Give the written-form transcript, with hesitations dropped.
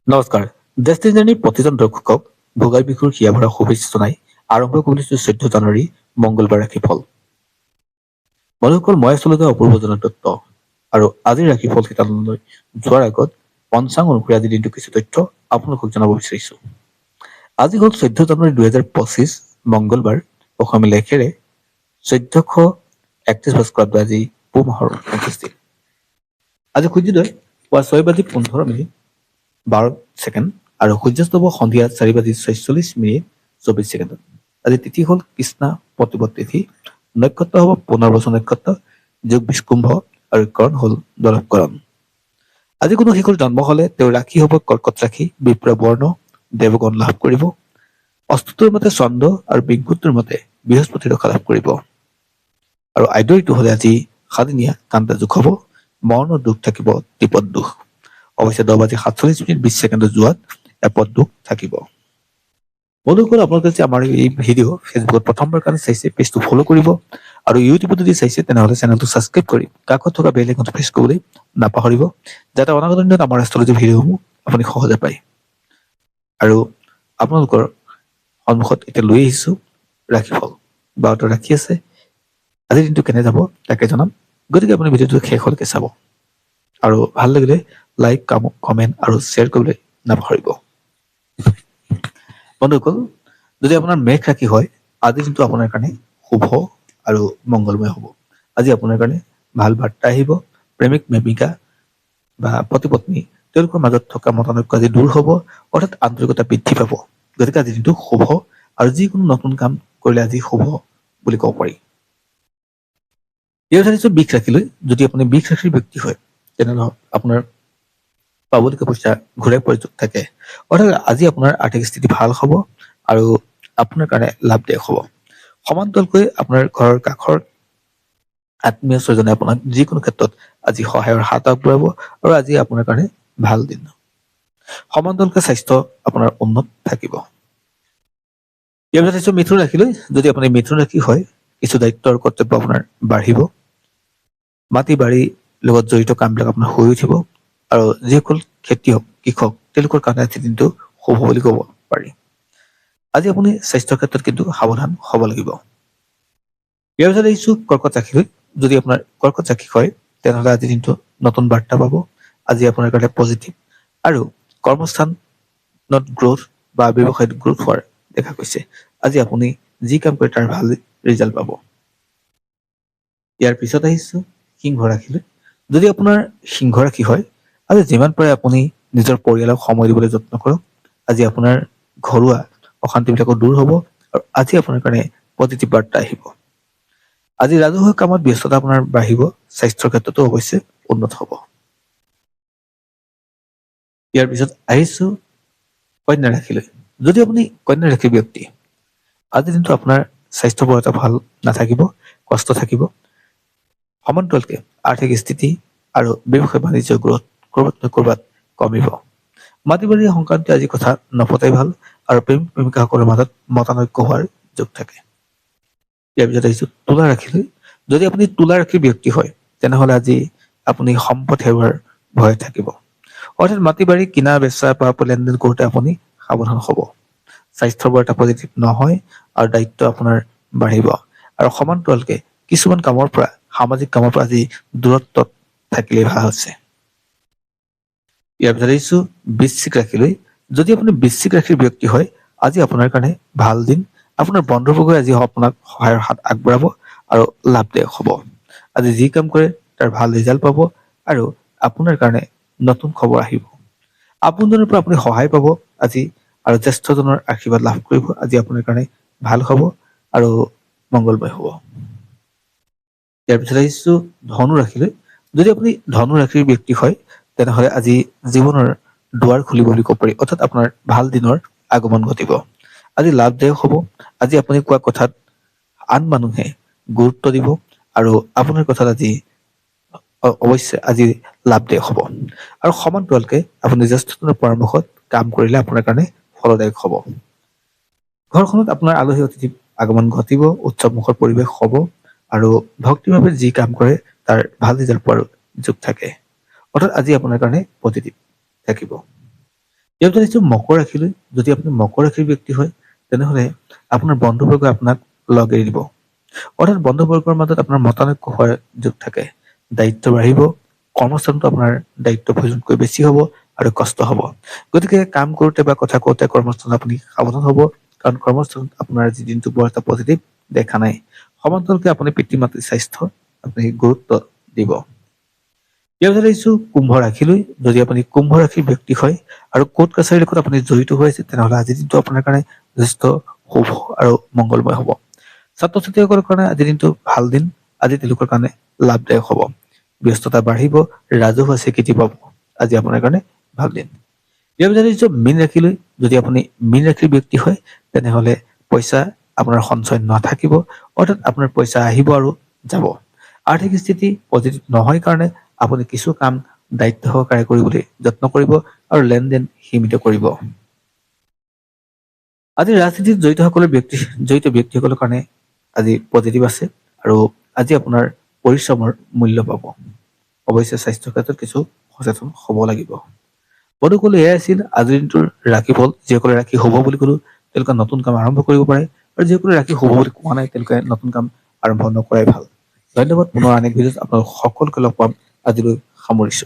নমস্কাৰ। ডেষ্টিনিৰ প্ৰতিজন দৰ্শকক ভোগালী বিহুৰ হিয়াভৰা শুভেচ্ছা জনাই আৰম্ভ কৰিছো 14 জানুৱাৰী মংগলবাৰ ৰাশিফল। বন্ধুসকল, মই আচলতে অপূৰ্ব জনক দত্ত আৰু আজিৰ ৰাশিফল শিতানলৈ যোৱাৰ আগত পঞ্চাংগ অনুসৰি আজিৰ দিনটো কিছু তথ্য আপোনালোকক জনাব বিচাৰিছো। আজি হ'ল 14 জানুৱাৰী 2025 মংগলবাৰ। অসমীয়া লেখেৰে 1431 আজি পুহ মাহৰ 29 দিন। আজি সূৰ্যোদয় পুৱা 6:15 12 আৰু সূৰ্যাস্ত হ'ব সন্ধিয়া 4:46 24 ছেকেণ্ডত। আজি তিথি হ'ল কৃষ্ণা প্ৰতিপদ তিথি, নক্ষত্ৰ হ'ব পুনৰ্বসু নক্ষত্ৰ, যোগ বিষ্কুম্ভ আৰু কৰণ হ'ল দলভকৰণ। আজি কোনো শিশুৰ জন্ম হলে তেওঁৰ ৰাশি হ'ব কৰ্কট ৰাশি, বিপ্ৰ বৰ্ণ, দেৱগণ লাভ কৰিব। অস্তুটোৰ মতে চন্দ্ৰ আৰু বিংকুটোৰ মতে বৃহস্পতি ৰক্ষা লাভ কৰিব। আৰু আদ্যৰিটো হলে আজি সাদিনীয়া কান্তা যোগ হ'ব, মৰণ দুখ থাকিব ত্ৰিপদ দুখ। অৱশ্যে 10:47 যোৱাত এপদ দুখ থাকিব। বন্ধুসকল, আপোনালোকে যদি আমাৰ এই ভিডিঅ' ফেচবুকত প্ৰথমবাৰ কাৰণে চাইছে পেজটো ফ'ল' কৰিব আৰু ইউটিউবত যদি চাইছে তেনেহ'লে চেনেলটো ছাবস্ক্ৰাইব কৰি কাষত থকা বেল আইকনটো প্ৰেছ কৰিবলৈ নাপাহৰিব, যাতে অনাগত দিনত আমাৰ এষ্ট্ৰলজি ভিডিঅ'সমূহ আপুনি সহজে পায়। আৰু আপোনালোকৰ সন্মুখত এতিয়া লৈ আহিছো ৰাশিফল। 12টা ৰাশি আছে। আজিৰ দিনটো কেনে যাব তাকে জনাম, গতিকে আপুনি ভিডিঅ'টো শেষলৈকে চাব আৰু ভাল লাগিলে লাইক, কমেণ্ট আৰু শ্বেয়াৰ কৰিবলৈ নাপাহৰিব। বন্ধুসকল, যদি আপোনাৰ মেঘ ৰাশি হয়, আজি দিনটো আপোনাৰ কাৰণে শুভ আৰু মংগলময় হ'ব। আজি আপোনাৰ কাৰণে ভাল বাৰ্তা আহিব। প্ৰেমিক প্ৰেমিকা বা পতি পত্নী তেওঁলোকৰ মাজত থকা মতানৈক্য আজি দূৰ হ'ব, অৰ্থাৎ আন্তৰিকতা বৃদ্ধি পাব। গতিকে আজি দিনটো শুভ আৰু যিকোনো নতুন কাম কৰিলে আজি শুভ বুলি ক'ব পাৰি। ইয়াৰ চাইছো বৃষ ৰাশিলৈ। যদি আপুনি বৃষ ৰাশিৰ ব্যক্তি হয় তেনেহ'লে আপোনাৰ পাবলগীয়া পইচা ঘূৰাই পোৱাৰ যোগ থাকে, অৰ্থাৎ আজি আপোনাৰ আৰ্থিক স্থিতি ভাল হ'ব আৰু আপোনাৰ কাৰণে লাভদায়ক হ'ব। সমান্তৰালকৈ আপোনাৰ ঘৰৰ কাষৰ আত্মীয় স্বজনে আপোনাক যিকোনো ক্ষেত্ৰত আজি সহায়ৰ হাত আগবঢ়াব আৰু আজি আপোনাৰ কাৰণে ভাল দিন। সমান্তৰালকৈ স্বাস্থ্য আপোনাৰ উন্নত থাকিব। ইয়াৰ পিছত আহিছো মিথুন ৰাশিলৈ। যদি আপুনি মিথুন ৰাশি হয়, কিছু দায়িত্ব আৰু কৰ্তব্য আপোনাৰ বাঢ়িব। মাটি বাৰীৰ লগত জড়িত কামবিলাক আপোনাৰ হৈ উঠিব আৰু যিসকল খেতিয়ক কৃষক তেওঁলোকৰ কাৰণে আজি দিনটো শুভ বুলি ক'ব পাৰি। আজি আপুনি স্বাস্থ্যৰ ক্ষেত্ৰত কিন্তু সাৱধান হ'ব লাগিব। ইয়াৰ পিছত আহিছো কৰ্কট ৰাশিলৈ। যদি আপোনাৰ কৰ্কট ৰাশি হয় তেনেহ'লে আজি দিনটো নতুন বাৰ্তা পাব। আজি আপোনাৰ কাৰণে পজিটিভ আৰু কৰ্মস্থানত গ্ৰোথ বা ব্যৱসায়ত গ্ৰোথ হোৱাৰ দেখা গৈছে। আজি আপুনি যি কাম কৰে তাৰ ভাল ৰিজাল্ট পাব। ইয়াৰ পিছত আহিছো সিংহ ৰাশিলৈ। যদি আপোনাৰ সিংহ ৰাশি হয়, আজি যিমান পাৰে আপুনি নিজৰ পৰিয়ালক সময় দিবলৈ যত্ন কৰক। আজি আপোনাৰ ঘৰুৱা অশান্তিবিলাকো দূৰ হ'ব আৰু আজি আপোনাৰ কাৰণে পজিটিভ বাৰ্তা আহিব। আজি ৰাজহুৱা কামত ব্যস্ততা আপোনাৰ বাঢ়িব। স্বাস্থ্যৰ ক্ষেত্ৰতো অৱশ্যে উন্নত হ'ব। ইয়াৰ পিছত আহিছো কন্যা ৰাশিলৈ। যদি আপুনি কন্যা ৰাশিৰ ব্যক্তি, আজি দিনটো আপোনাৰ স্বাস্থ্য বৰ এটা ভাল নাথাকিব, কষ্ট থাকিব। সমান্তৰালকে আৰ্থিক স্থিতি আৰু ব্যৱসায় বাণিজ্য গ্ৰথ ক'ৰবাত নহয় ক'ৰবাত কমিব। মাটি বাৰী সংক্ৰান্তীয় আজি কথা নপতাই ভাল আৰু প্ৰেমিক প্ৰেমিকাসকলৰ মাজত মতানৈক্য হোৱাৰ যোগ থাকে। ইয়াৰ পিছত আহিছো তুলা ৰাশিলৈ। যদি আপুনি তুলা ৰাশিৰ ব্যক্তি হয় তেনেহ'লে আজি আপুনি সম্পদ হেৰুৱাৰ ভয় থাকিব, অৰ্থাৎ মাটি বাৰী কিনা বেচা বা লেনদেন কৰোঁতে আপুনি সাৱধান হ'ব। স্বাস্থ্য বৰ এটা পজিটিভ নহয় আৰু দায়িত্ব আপোনাৰ বাঢ়িব আৰু সমান্তৰালকে কিছুমান কামৰ পৰা সামাজিক কামৰ পৰা আজি দূৰত্বত থাকিলে ভাল হৈছে। ইয়াৰ পিছত আহিছো বৃশ্চিক ৰাশিলৈ। যদি আপুনি বৃশ্চিক ৰাশিৰ ব্যক্তি হয়, আজি আপোনাৰ কাৰণে ভাল দিন। আপোনাৰ বন্ধুবৰ্গই আজি আপোনাক সহায়ৰ হাত আগবঢ়াব আৰু লাভদায়ক হ'ব। আজি যি কাম কৰে তাৰ ভাল ৰিজাল্ট পাব আৰু আপোনাৰ কাৰণে নতুন খবৰ আহিব। আপোনজনৰ পৰা আপুনি সহায় পাব আজি আৰু জ্যেষ্ঠজনৰ আশীৰ্বাদ লাভ কৰিব। আজি আপোনাৰ কাৰণে ভাল হ'ব আৰু মংগলময় হ'ব। ইয়াৰ পিছত আহিছো ধনু ৰাশিলৈ। যদি আপুনি ধনু ৰাশিৰ ব্যক্তি হয় তেনেহ'লে আজি জীৱনৰ দুৱাৰ খুলিব বুলি ক'ব পাৰি, অৰ্থাৎ আপোনাৰ ভাল দিনৰ আগমন ঘটিব। আজি লাভদায়ক হ'ব। আজি আপুনি কোৱা কথাত আন মানুহে গুৰুত্ব দিব আৰু আপোনাৰ কথাত আজি অৱশ্যে আজি লাভদায়ক হ'ব আৰু সমান্তৰালকে আপুনি জ্যেষ্ঠজনৰ পৰামৰ্শত কাম কৰিলে আপোনাৰ কাৰণে ফলদায়ক হ'ব। ঘৰখনত আপোনাৰ আলহী অতিথি আগমন ঘটিব, উৎসৱমুখৰ পৰিৱেশ হ'ব আৰু ভক্তিভাৱে যি কাম কৰে তাৰ ভাল ৰিজাল্ট পোৱাৰ যোগ থাকে, অৰ্থাৎ আজি আপোনাৰ কাৰণে পজিটিভ থাকিব। ইয়াৰ আহিছো মকৰ ৰাশিলৈ। যদি আপুনি মকৰ ৰাশিৰ ব্যক্তি হয় তেনেহলে আপোনাৰ বন্ধুবৰ্গই আপোনাক লগ এৰি দিব, অৰ্থাৎ বন্ধুবৰ্গৰ মাজত আপোনাৰ মতানৈক্য হোৱাৰ যোগ থাকে। দায়িত্ব বাঢ়িব, কৰ্মস্থানতো আপোনাৰ দায়িত্ব প্ৰয়োজনকৈ বেছি হ'ব আৰু কষ্ট হ'ব। গতিকে কাম কৰোঁতে বা কথা কওঁতে কৰ্মস্থানত আপুনি সাৱধান হ'ব, কাৰণ কৰ্মস্থানত আপোনাৰ আজি দিনটো বৰ এটা পজিটিভ দেখা নাই। সমান্তৰালকৈ আপুনি পিতৃ মাতৃৰ স্বাস্থ্য আপুনি গুৰুত্ব দিব। ইয়াৰ পিছত আহিছো কুম্ভ ৰাশিলৈ। যদি আপুনি কুম্ভ ৰাশিৰ ব্যক্তি হয় আৰু কোৰ্ট কাছাৰীৰ লগত আপুনি জড়িত হৈ আছে তেনেহলে আজিৰ দিনটো আপোনাৰ কাৰণে যথেষ্ট শুভ আৰু মংগলময় হ'ব। ছাত্ৰ ছাত্ৰীসকলৰ কাৰণে আজিৰ দিনটো ভাল দিন, আজি তেওঁলোকৰ কাৰণে লাভদায়ক হ'ব। ব্যস্ততা বাঢ়িব, ৰাজহুৱা স্বীকৃতি পাব, আজি আপোনাৰ কাৰণে ভাল দিন। ইয়াৰ পিছত আহিছো মীন ৰাশিলৈ। যদি আপুনি মীন ৰাশিৰ ব্যক্তি হয় তেনেহলে পইচা আপোনাৰ সঞ্চয় নাথাকিব, অৰ্থাৎ আপোনাৰ পইচা আহিব আৰু যাব। আৰ্থিক স্থিতি পজিটিভ নহয় কাৰণে আপুনি কিছু কাম দায়িত্ব সহকাৰে কৰিবলৈ যত্ন কৰিব আৰু লেনদেন সীমিত কৰিব। আজি ৰাজনীতিত জড়িত ব্যক্তিসকলৰ কাৰণে আজি পজিটিভ আছে আৰু আজি আপোনাৰ পৰিশ্ৰমৰ মূল্য পাব। অৱশ্যে স্বাস্থ্য ক্ষেত্ৰত কিছু সচেতন হ'ব লাগিব। বন্ধুসকল, এয়াই আছিল আজিৰ দিনটোৰ ৰাশিফল। যিসকলে ৰাশি শুভ বুলি কলো তেওঁলোকে নতুন কাম আৰম্ভ কৰিব পাৰে, আৰু যিসকলে ৰাশি শুভ বুলি কোৱা নাই তেওঁলোকে নতুন কাম আৰম্ভ নকৰাই ভাল। ধন্যবাদ। পুনৰ আন এক ভিডিঅ'ত আপোনালোক সকলোকে লগ পাম। আজিলৈ সামৰিছো।